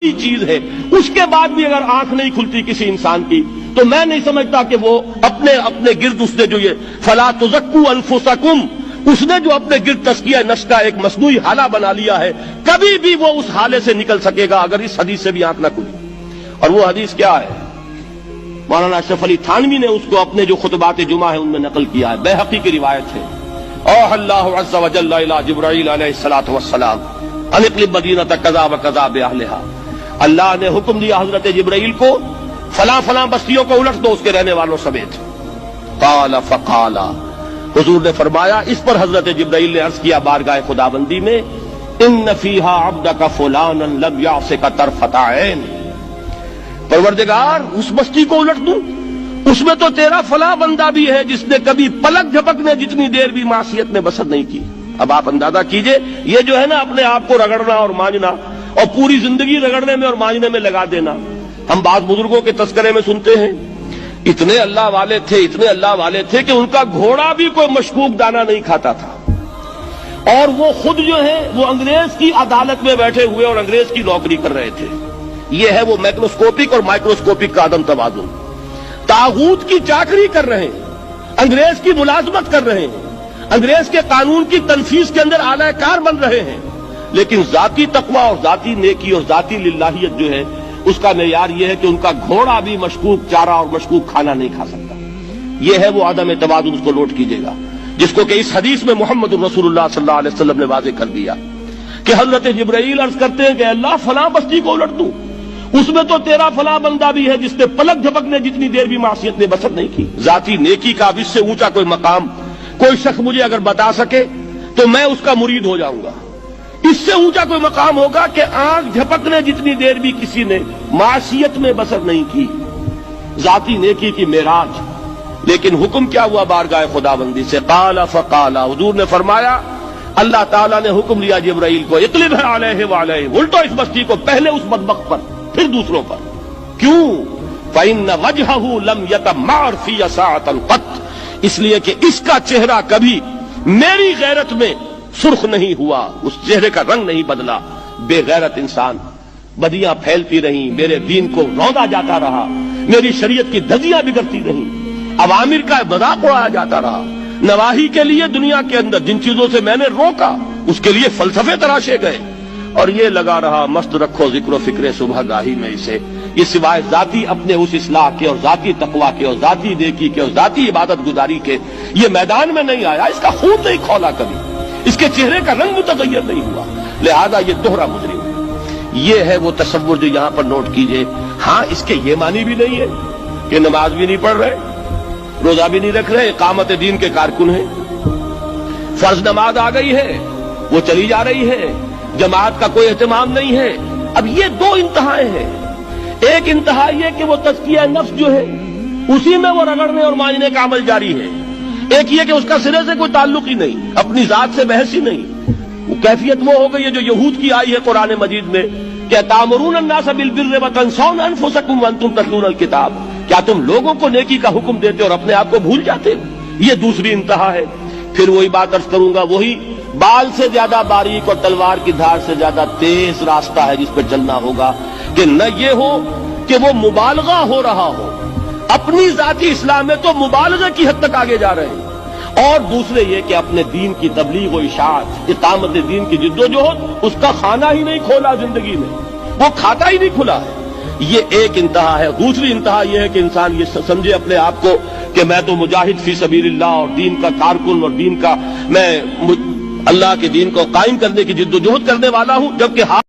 چیز ہے، اس کے بعد بھی اگر آنکھ نہیں کھلتی کسی انسان کی تو میں نہیں سمجھتا کہ وہ اپنے گرد اس نے جو یہ فلا تزکوا انفسکم، اس نے جو اپنے گرد تزکیہ نفس کا ایک مصنوعی حالہ بنا لیا ہے، کبھی بھی وہ اس حالے سے نکل سکے گا اگر اس حدیث سے بھی آنکھ نہ کھلی۔ اور وہ حدیث کیا ہے؟ مولانا اشرف علی تھانوی نے اس کو اپنے جو خطبات جمعہ ہیں ان میں نقل کیا ہے، بیہقی کی روایت ہے۔ اوحى اللہ عز وجل الى جبرائیل علیہ الصلوۃ والسلام ان اقلب مدینۃ کذا وکذا باہلھا، اللہ نے حکم دیا حضرت جبرائیل کو فلاں فلاں بستیوں کو الٹ دو اس کے رہنے والوں سمیت۔ قال فقال، حضور نے فرمایا، اس پر حضرت جبرائیل نے عرض کیا بارگاہ خداوندی میں، ان فیہا عبدک فلانا لم یعصک طرفۃ عین، پروردگار اس بستی کو الٹ دوں، اس میں تو تیرا فلاں بندہ بھی ہے جس نے کبھی پلک جھپکنے جتنی دیر بھی معصیت میں بسر نہیں کی۔ اب آپ اندازہ کیجئے، یہ جو ہے نا اپنے آپ کو رگڑنا اور مانجنا اور پوری زندگی رگڑنے میں اور مانجنے میں لگا دینا۔ ہم بعض بزرگوں کے تذکرے میں سنتے ہیں اتنے اللہ والے تھے کہ ان کا گھوڑا بھی کوئی مشکوک دانہ نہیں کھاتا تھا، اور وہ خود جو ہے وہ انگریز کی عدالت میں بیٹھے ہوئے اور انگریز کی نوکری کر رہے تھے۔ یہ ہے وہ میکروسکوپک اور مائکروسکوپک کا عدم توازن۔ طاغوت کی چاکری کر رہے ہیں، انگریز کی ملازمت کر رہے ہیں، انگریز کے قانون کی تنفیذ کے اندر اعلی کار بن رہے ہیں، لیکن ذاتی تقوی اور ذاتی نیکی اور ذاتی للہیت جو ہے اس کا معیار یہ ہے کہ ان کا گھوڑا بھی مشکوک چارہ اور مشکوک کھانا نہیں کھا سکتا۔ یہ ہے وہ عدم توازن، اس کو نوٹ کیجیے گا، جس کو کہ اس حدیث میں محمد رسول اللہ صلی اللہ علیہ وسلم نے واضح کر دیا کہ حضرت جبرائیل عرض کرتے ہیں کہ اللہ فلاں بستی کو الٹ دوں، اس میں تو تیرا فلاں بندہ بھی ہے جس نے پلک جھپکنے جتنی دیر بھی معصیت میں بسر نہیں کی۔ ذاتی نیکی کا اب اس سے اونچا کوئی مقام کوئی شخص مجھے اگر بتا سکے تو میں اس کا مرید ہو جاؤں گا۔ اس سے اونچا کوئی مقام ہوگا کہ آنکھ جھپکنے جتنی دیر بھی کسی نے معصیت میں بسر نہیں کی، ذاتی نیکی کی معراج۔ لیکن حکم کیا ہوا بارگاہ خداوندی سے؟ قال فقال، حضور نے فرمایا، اللہ تعالیٰ نے حکم لیا جبرائیل کو، اقلب علیہ وعلیہ، الٹو اس بستی کو، پہلے اس بدبخت پر پھر دوسروں پر۔ کیوں؟ فإن وجهه لم يتمعر في ساعة قط، اس لیے کہ اس کا چہرہ کبھی میری غیرت میں سرخ نہیں ہوا، اس چہرے کا رنگ نہیں بدلا۔ بے غیرت انسان، بدیاں پھیلتی رہیں، میرے دین کو روندا جاتا رہا، میری شریعت کی دھجیاں بگڑتی رہیں، اوامر کا مذاق اڑایا جاتا رہا، نواہی کے لیے دنیا کے اندر جن چیزوں سے میں نے روکا اس کے لیے فلسفے تراشے گئے، اور یہ لگا رہا مست رکھو ذکر و فکر صبح گاہی میں اسے، یہ سوائے ذاتی اپنے اس اصلاح کے اور ذاتی تقوی کے اور ذاتی نیکی کے اور ذاتی عبادت گزاری کے یہ میدان میں نہیں آیا، اس کا خون نہیں کھولا کبھی، اس کے چہرے کا رنگ متغیر نہیں ہوا، لہذا یہ دوہرا مجرم ہے۔ یہ ہے وہ تصور جو یہاں پر نوٹ کیجئے۔ ہاں، اس کے یہ معنی بھی نہیں ہے کہ نماز بھی نہیں پڑھ رہے، روزہ بھی نہیں رکھ رہے، اقامت دین کے کارکن ہیں، فرض نماز آ گئی ہے وہ چلی جا رہی ہے، جماعت کا کوئی اہتمام نہیں ہے۔ اب یہ دو انتہائیں ہیں، ایک انتہا یہ کہ وہ تزکیہ نفس جو ہے اسی میں وہ رگڑنے اور مانجنے کا عمل جاری ہے، ایک یہ کہ اس کا سرے سے کوئی تعلق ہی نہیں، اپنی ذات سے بحث ہی نہیں۔ وہ کیفیت وہ ہو گئی ہے جو یہود کی آئی ہے قرآن مجید میں کہ تامرون الناس بالبر وتنسون انفسکم وانتم تتلون الکتاب، کیا تم لوگوں کو نیکی کا حکم دیتے اور اپنے آپ کو بھول جاتے ہو؟ یہ دوسری انتہا ہے۔ پھر وہی بات عرض کروں گا، وہی بال سے زیادہ باریک اور تلوار کی دھار سے زیادہ تیز راستہ ہے جس پہ چلنا ہوگا، کہ نہ یہ ہو کہ وہ مبالغہ ہو رہا ہو، اپنی ذاتی اصلاح میں تو مبالغہ کی حد تک آگے جا رہے ہیں، اور دوسرے یہ کہ اپنے دین کی تبلیغ و اشاعت، اقامت دین کی جد و جہد، اس کا کھانا ہی نہیں کھولا زندگی میں، وہ کھاتا ہی نہیں کھلا ہے۔ یہ ایک انتہا ہے۔ دوسری انتہا یہ ہے کہ انسان یہ سمجھے اپنے آپ کو کہ میں تو مجاہد فی سبیل اللہ اور دین کا کارکن اور دین کا میں اللہ کے دین کو قائم کرنے کی جد و جہد کرنے والا ہوں، جبکہ